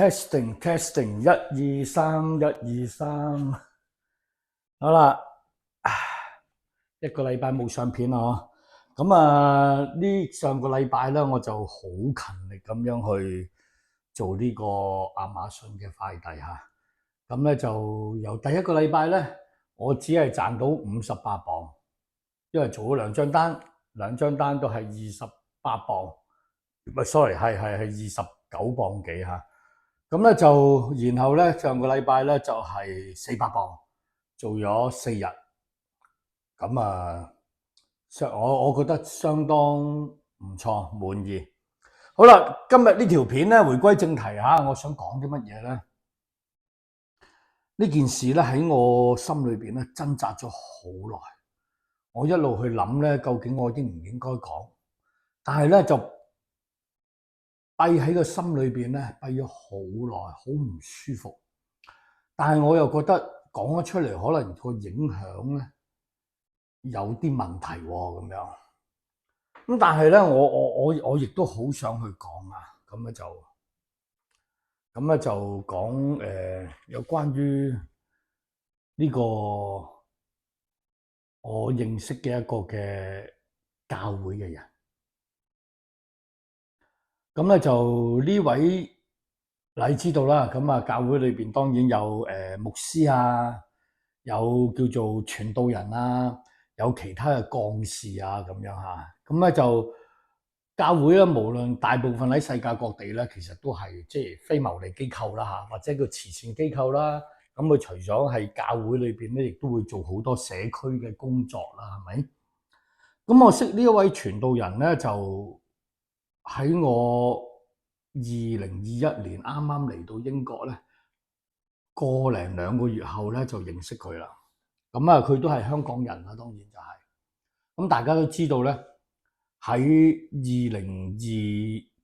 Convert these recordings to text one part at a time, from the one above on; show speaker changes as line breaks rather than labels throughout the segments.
testing， 1 2 3， 1 2 3，好啦，一個禮拜冇上片啊，咁上個禮拜咧，我就好勤力咁樣去做呢個亞馬遜嘅快遞嚇，咁咧就由第一個禮拜咧，我只係賺到58磅，因為做咗兩張單都係28磅，唔係 sorry 係29磅幾嚇。咁咧就，然後咧上個禮拜咧就係400磅，做咗4日，咁我覺得相當唔錯，滿意。好啦，今日呢條片咧，回歸正題嚇，我想講啲乜嘢咧？呢件事咧喺我心裏邊咧掙扎咗好耐，我一路去諗咧，究竟我應唔應該講？但係咧就閉喺個心裏邊咧，閉咗好耐，好唔舒服。但係我又覺得講咗出嚟，可能個影響咧有啲問題喎，咁樣。咁但係咧，我亦都好想去講啊。咁咧就講有關於呢個我認識嘅一個嘅教會嘅人。咁咧就呢位你知道啦，咁教會裏邊當然有牧師啊，有叫做傳道人啊，有其他嘅幹事啊咁樣嚇。咁咧就教會咧，無論大部分喺世界各地咧，其實都係即係非牟利機構啦嚇，或者叫慈善機構啦。咁佢除咗係教會裏邊咧，亦都會做好多社區嘅工作啦，係咪？咁我識呢一位傳道人咧，就喺我2021年啱啱嚟到英國咧，個零兩個月後咧就認識佢啦。佢都係香港人啦，當然就係。咁大家都知道咧，喺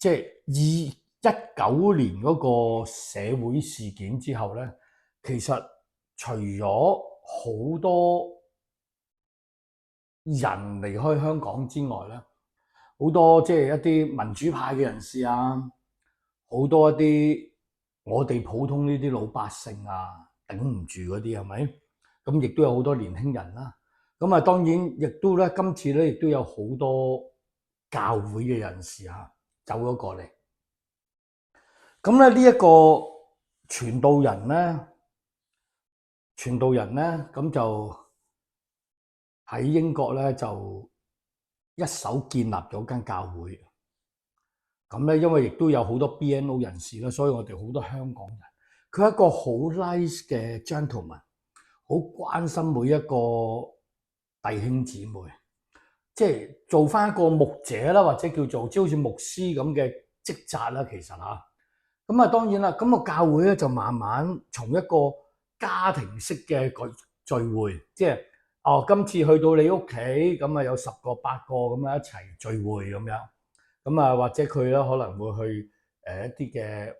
2019年嗰個社會事件之後咧，其實除咗好多人離開香港之外咧，好多即係一啲民主派嘅人士啊，好多一啲我哋普通呢啲老百姓啊，頂唔住嗰啲係咪？咁亦都有好多年輕人啦。當然亦都咧，今次咧亦都有好多教會嘅人士嚇走咗過嚟。咁咧呢一個傳道人咧，咁就喺英國咧就一手建立咗間教會。咁咧，因為亦都有好多 BNO 人士啦，所以我哋好多香港人。佢係一個好 nice 嘅 gentleman，好關心每一個弟兄姊妹，即係做翻一個牧者啦，或者叫做即係好似牧師咁嘅職責啦。其實嚇，當然啦，咁個教會咧就慢慢從一個家庭式嘅聚會，即係今次去到你屋企，咁有10個8個咁樣一齊聚會咁樣。或者佢咧可能會去一啲嘅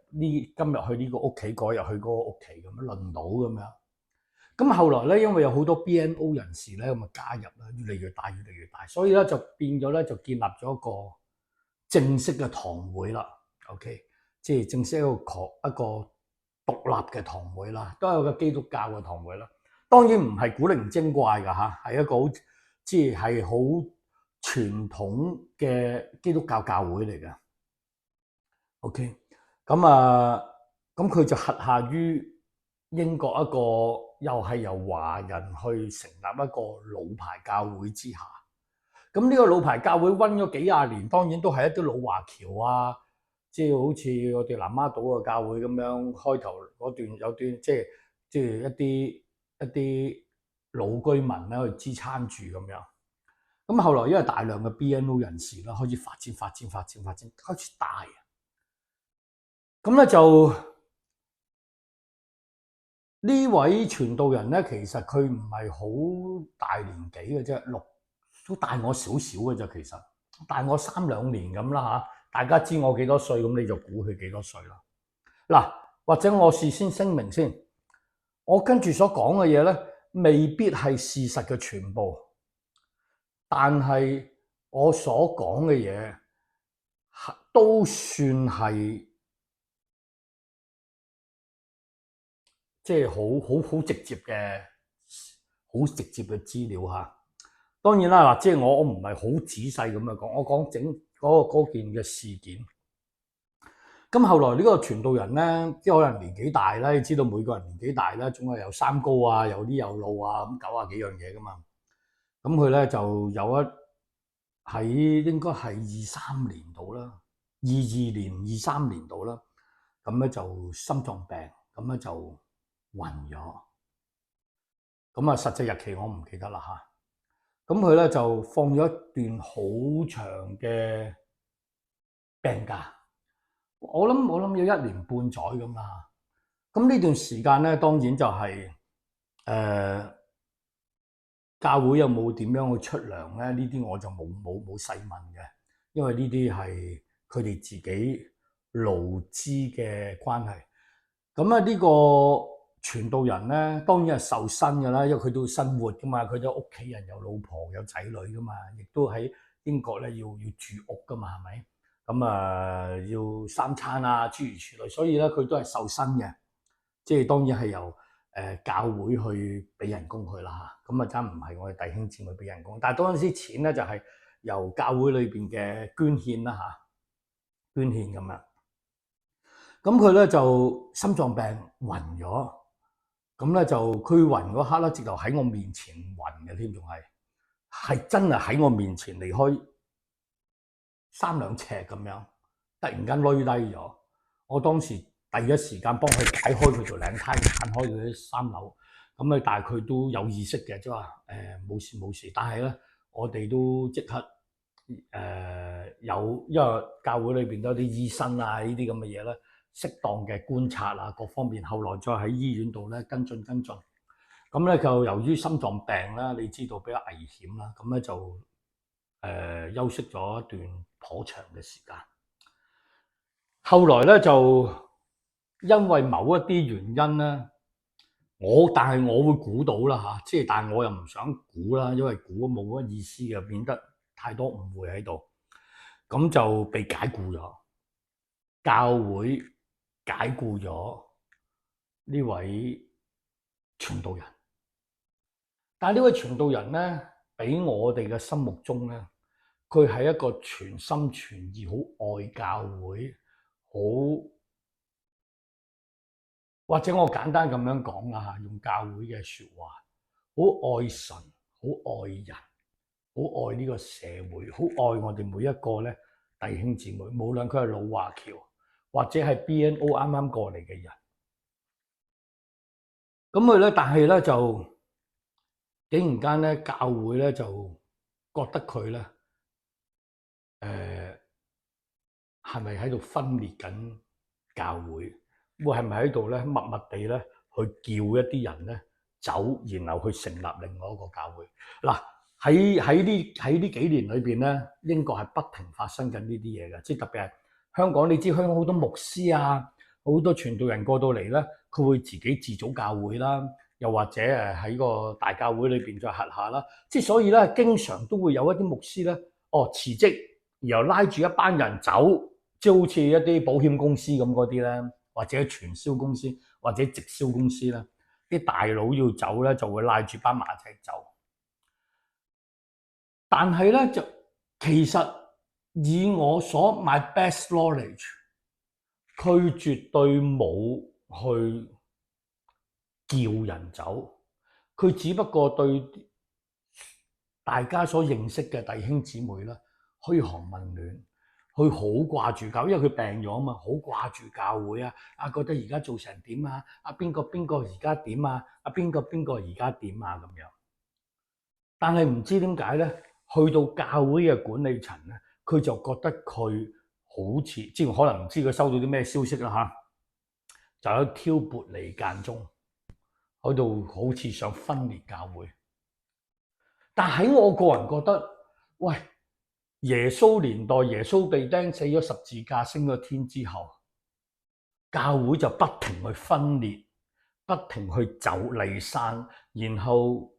今日去呢個屋企，嗰日去嗰個屋企咁樣輪到咁樣。咁後來咧，因為有好多 BNO 人士咧咁加入啦，越嚟越大，越嚟越大，所以咧就變咗咧就建立咗一個正式嘅堂會啦。OK，即係正式一個獨立嘅堂會啦，都係一個基督教嘅堂會啦。當然唔係古靈精怪㗎嚇，係一個好即係好傳統嘅基督教教會嚟嘅。OK，咁佢就轄下於英國一個又係由華人去成立一個老牌教會之下。咁呢個老牌教會溫咗幾廿年，當然都係一啲老華僑啊，即係好似我哋南丫島嘅教會咁樣，開頭嗰段有段即係一啲老居民咧去支撐住咁樣。咁後來因為大量嘅 BNO 人士啦，開始發展，開始大。咁咧就呢位傳道人咧，其實佢唔係好大年紀嘅啫，都大我少少嘅啫，其實大我3、2年咁啦嚇。大家知我幾多歲，咁你就估佢幾多歲啦。嗱，或者我事先聲明先，我跟住所講嘅嘢咧，未必係事實嘅全部。但係我所講嘅嘢都算係即係好直接嘅資料嚇。當然啦，嗱，即係我唔係好仔細咁樣講，我講整嗰件嘅事件。咁後來呢個傳道人咧，即係可能年紀大啦，你知道每個人年紀大啦，總係有三高啊，有啲有路啊，咁90幾樣嘢噶嘛。咁佢咧就喺應該係23年度啦，22年、23年度啦，咁咧就心臟病，咁咧就暈咗。咁啊，實際日期我唔記得啦嚇。咁佢咧就放咗一段好長嘅病假。我諗要1年半載咁啦。咁呢段時間咧，當然就係教會有冇點樣去出糧咧？呢啲我就冇細問嘅，因為呢啲係佢哋自己勞資嘅關係。咁啊，呢個傳道人咧，當然係受薪㗎啦，因為佢都要生活㗎嘛，佢都屋企人有老婆有仔女㗎嘛，亦都喺英國咧要住屋㗎嘛，係咪？咁啊，要3餐啊，諸如此類，所以咧佢都係受薪嘅，即係當然係由教會去俾人工佢啦嚇。咁啊，真唔係我哋弟兄姊妹俾人工，但係嗰陣時錢咧就係由教會裏邊嘅捐獻啦嚇，捐獻咁樣。咁佢咧就心臟病暈咗，咁咧就佢暈嗰刻咧，直頭喺我面前暈嘅添，仲係真係喺我面前離開3兩尺咁樣，突然間攣低咗。我當時第一時間幫佢解開佢條領呔，撐開佢啲3樓。咁咧，但係佢都有意識嘅，即係話冇事冇事。但係咧，我哋都即刻有，因為教會裏邊都有啲醫生啊，呢啲咁嘅嘢咧，適當嘅觀察啊，各方面。後來再喺醫院度咧跟進。咁咧就由於心臟病啦，你知道比較危險啦，咁咧就休息咗一段頗長嘅時間。後來咧就因為某一啲原因咧，但係我會估到啦嚇，即係但係我又唔想估啦，因為估冇乜意思嘅，變得太多誤會喺度。咁就被解僱咗，教會解僱咗呢位傳道人。但係呢位傳道人咧，俾我哋嘅心目中咧，佢係一個全心全意好愛教會，好，或者我簡單咁樣講啦嚇，用教會嘅説話，好愛神，好愛人，好愛呢個社會，好愛我哋每一個咧弟兄姊妹，無論佢係老華僑或者係 BNO 啱啱過嚟嘅人。咁佢咧，但係咧就竟然間咧，教會咧就覺得佢咧係咪喺度分裂緊教會？會係咪喺度咧默默地咧去叫一啲人咧走，然後去成立另外一個教會？嗱，喺呢幾年裏邊咧，英國係不停發生緊呢啲嘢嘅，即係特別係香港。你知香港好多牧師啊，好多傳道人過到嚟咧，佢會自己自組教會啦，又或者喺個大教會裏邊再轄下啦。即係所以咧，經常都會有一啲牧師咧，辭職，然後拉住一班人走。即係好似一啲保險公司咁嗰啲咧，或者傳銷公司或者直銷公司咧，啲大佬要走咧，就會拉住班馬仔走。但係咧就其實以我所 my best knowledge，佢絕對冇去叫人走，佢只不過對大家所認識嘅弟兄姊妹咧噓寒問暖。佢好掛住教，因為佢病咗啊嘛，好掛住教會啊！覺得而家做成點啊？邊個而家點啊？邊個而家點啊？咁樣。但係唔知點解咧，去到教會嘅管理層咧，佢就覺得佢好似，即係可能唔知佢收到啲咩消息啦嚇，就喺挑撥離間中，喺度好似想分裂教會。但喺我個人覺得，喂！耶穌年代，耶穌被釘死咗十字架，升咗天之後，教會就不停去分裂，不停去走離散，然後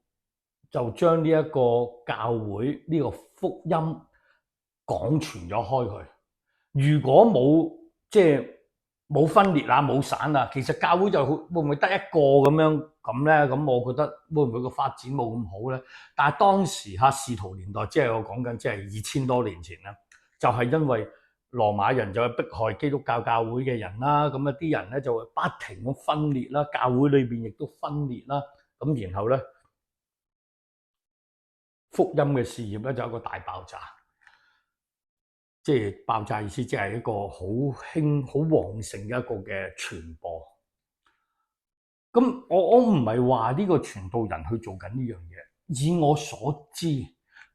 就將呢一個教會呢個福音廣傳咗開去。如果冇即係冇分裂啊，冇散啊。其實教會就會唔會得一個咁咧？咁我覺得會唔會個發展冇咁好咧？但係當時使徒年代，即係我講緊，即係2000多年前啦，就係因為羅馬人就係迫害基督教教會嘅人啦，咁啊啲人咧就會不停咁分裂啦，教會裏邊亦都分裂啦，咁然後咧福音嘅事業咧就有一個大爆炸。即係爆炸意思，即係一個好興、好旺盛嘅一個嘅傳播。咁我唔係話呢個傳道人去做緊呢樣嘢，以我所知，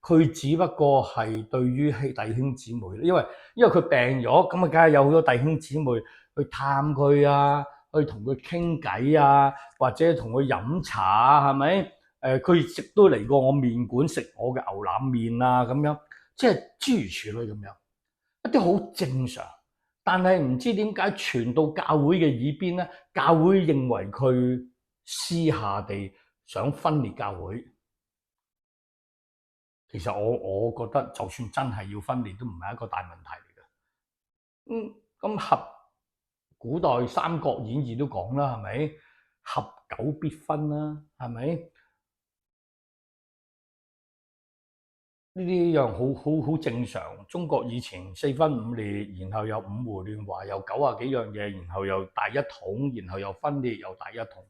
佢只不過係對於弟兄姊妹，因為佢病咗，咁啊，梗係有好多弟兄姊妹去探佢啊，去同佢傾偈啊，或者同佢飲茶啊，係咪？佢亦都嚟過我麵館食我嘅牛腩麵啊，咁樣，即係諸如此類咁樣。一啲好正常，但係唔知點解傳到教會嘅耳邊咧，教會認為佢私下地想分裂教會。其實我覺得，就算真係要分裂，都唔係一個大問題嚟嘅。咁古代《三國演義》都講啦，係咪？合久必分啦，係咪？呢啲樣好正常。中國以前四分五裂，然後又五胡亂華，又90幾樣嘢，然後又大一統，然後又分裂，又大一統。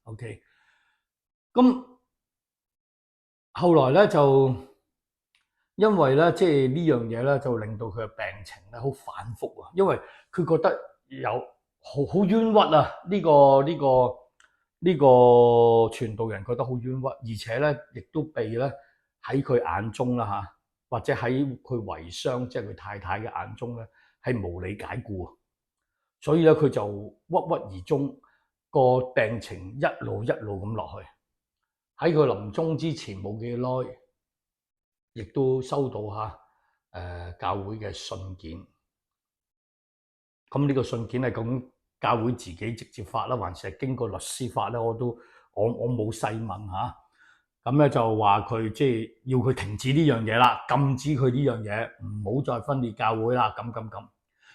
OK，咁後來咧就因為咧，即係呢樣嘢咧，就令到佢嘅病情咧好反覆啊。因為佢覺得有好冤屈啊，呢個傳道人覺得好冤屈，而且咧亦都被咧喺佢眼中啦嚇，或者喺佢遺孀即係佢太太嘅眼中咧係無理解僱，所以咧佢就鬱鬱而終，個病情一路咁落去。喺佢臨終之前冇幾耐，亦都收到教會嘅信件。咁呢個信件係咁教會自己直接發啦，還是係經過律師發咧？我冇細問嚇。咁咧就話佢即係要佢停止呢樣嘢啦，禁止佢呢樣嘢，唔好再分裂教會啦。咁，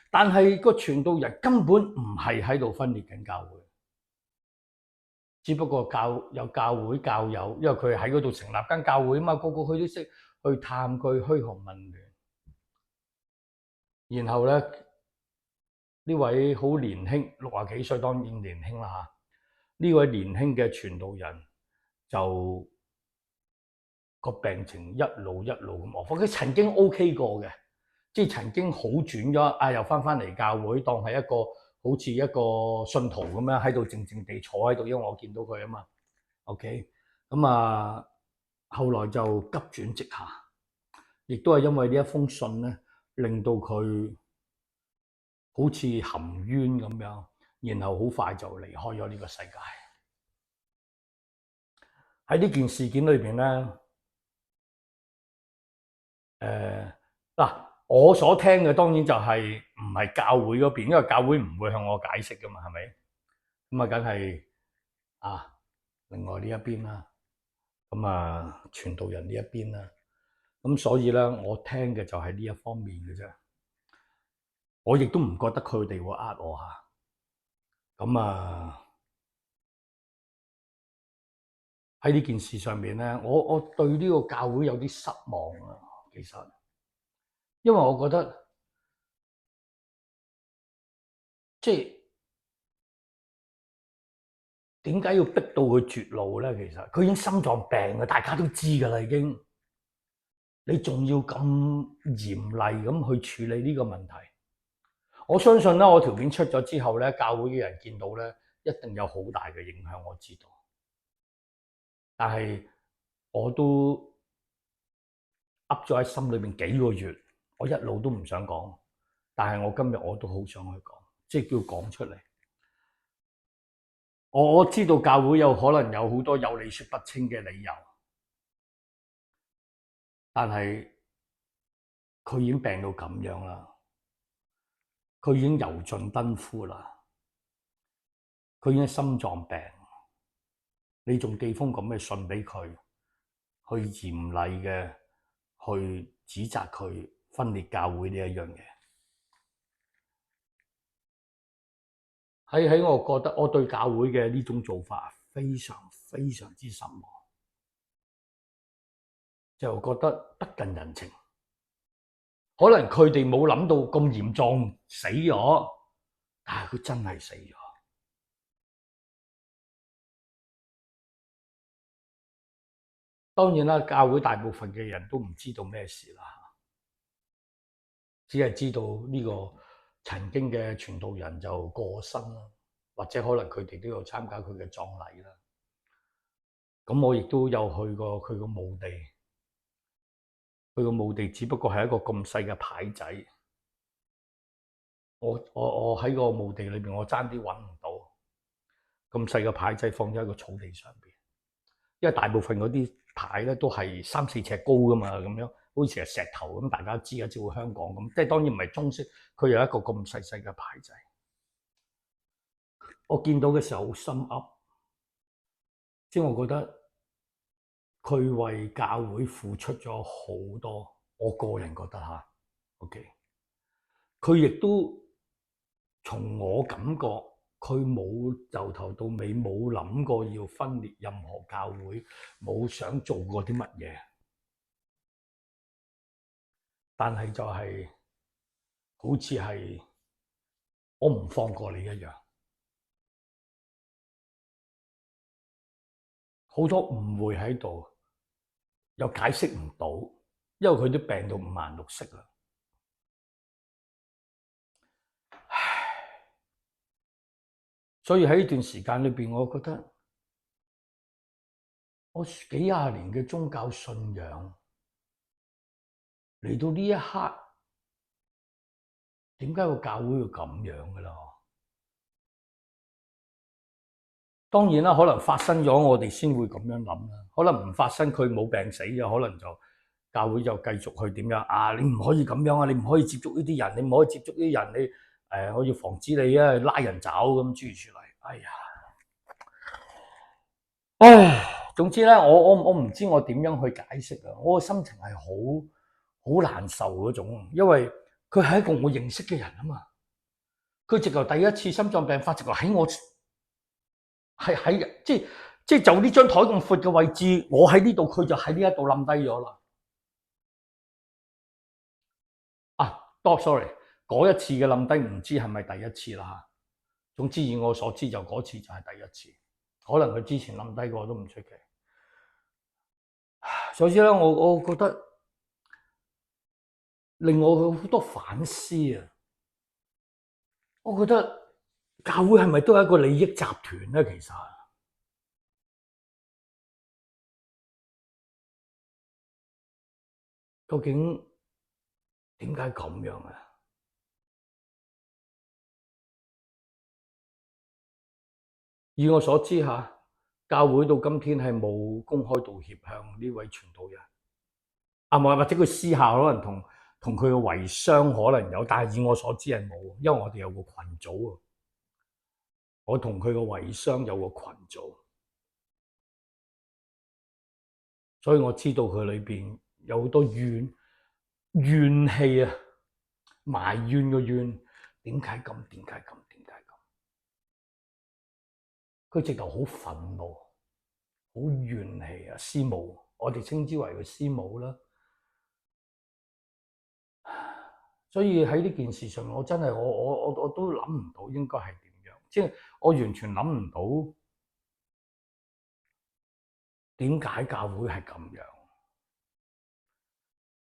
但係個傳道人根本唔係喺度分裂緊教會，只不過有教會教友，因為佢喺嗰度成立間教會啊嘛，個個佢都識去探佢噓寒問暖。然後咧呢位好年輕60幾歲，當然年輕啦嚇。呢位年輕嘅傳道人就個病情一路咁惡化。佢曾經 OK 過嘅，即係曾經好轉咗，又翻嚟教會，當係好似一個信徒咁樣喺度靜靜地坐喺度，因為我見到佢啊嘛。OK，咁後來就急轉直下，亦都係因為呢一封信咧，令到佢好似含冤咁樣，然後好快就離開咗呢個世界。喺呢件事件裏邊咧，我所聽嘅當然就係唔係教會嗰邊，因為教會唔會向我解釋噶嘛，係咪？咁梗係另外呢一邊啦，咁傳道人呢一邊啦，咁所以咧，我聽嘅就係呢一方面嘅啫。我亦都唔覺得佢哋會呃我嚇。咁喺呢件事上面咧，我對呢個教會有啲失望啊，其實，因為我覺得即係點解要逼到佢絕路咧？其實佢已經心臟病嘅，大家都知㗎啦，已經。你仲要咁嚴厲咁去處理呢個問題？我相信咧，我條片出咗之後咧，教會嘅人見到咧，一定有好大嘅影響，我知道。但係我都噏咗喺心裏面幾個月，我一路都唔想講。但係我今日我都好想去講，即係叫講出嚟。我知道教會有可能有好多有理說不清嘅理由，但係佢已經病到咁樣啦，佢已經油盡燈枯啦，佢已經心臟病，你仲寄封咁嘅信俾佢，去嚴厲嘅去指責佢分裂教會呢一樣嘢。喺我覺得我對教會嘅呢種做法非常非常之失望，就覺得不近人情。可能佢哋冇諗到咁嚴重死咗，但係佢真係死咗。當然啦，教會大部分嘅人都唔知道咩事啦，只係知道呢個曾經嘅傳道人就過身啦，或者可能佢哋都有參加佢嘅葬禮啦。咁我亦都有去過佢個墓地，佢個墓地只不過係一個咁細嘅牌仔。我喺個墓地裏邊，我爭啲揾唔到咁細嘅牌仔放咗喺個草地上邊，因為大部分嗰啲牌咧都係3-4尺高噶嘛，咁樣好似係石頭咁，大家知啊，照香港咁，即係當然唔係中式，佢有一個咁細細嘅牌仔。我見到嘅時候好心噏，即係我覺得佢為教會付出咗好多，我個人覺得吓，OK，佢亦都從我感覺，佢冇由頭到尾冇諗過要分裂任何教會，冇想做過啲乜嘢，但係就係好似係我唔放過你一樣，好多誤會喺度，又解釋唔到，因為佢都病到五顏六色啦。所以喺呢段時間裏邊，我覺得我幾廿年嘅宗教信仰嚟到呢一刻，點解個教會要咁樣㗎啦？當然啦，可能發生咗，我哋先會咁樣諗啦。可能唔發生，佢冇病死嘅，可能就教會就繼續去點樣啊？你唔可以咁樣啊！你唔可以接觸呢啲人，你唔可以接觸呢啲人，你我要防止你啊拉人走咁諸如此類。哎呀，唉，總之咧，我唔知我點樣去解釋啊！我個心情係好難受嗰種，因為佢係一個我認識嘅人啊嘛。佢直頭第一次心臟病發，直頭喺我係喺即係就呢張台咁闊嘅位置，我喺呢度，佢就喺呢一度冧低咗啦。sorry，嗰一次嘅冧低唔知係咪第一次啦嚇。總之以我所知就嗰次就係第一次，可能佢之前冧低過都唔出奇。所以咧，我覺得令我好多反思啊！我覺得教會係咪都係一個利益集團咧？其實究竟點解咁樣啊？以我所知嚇，教會到今天係冇公開道歉向呢位傳道人，或者佢私下可能同佢嘅遺孀可能有，但係以我所知係冇，因為我哋有個群組啊，我同佢嘅遺孀有個群組，所以我知道佢裏邊有好多怨氣啊，埋怨嘅怨，點解咁？點解咁？點解咁？佢直頭好憤怒，好怨氣啊！師母，我哋稱之為佢師母啦。所以喺呢件事上，我真係我都諗唔到應該係點樣，即係我完全諗唔到點解教會係咁樣。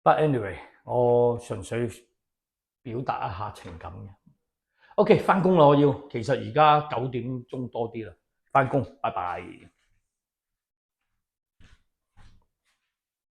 But anyway，我純粹表達一下情感嘅。OK，返工啦，我要。其實而家9點鐘多啲啦，返工，拜拜。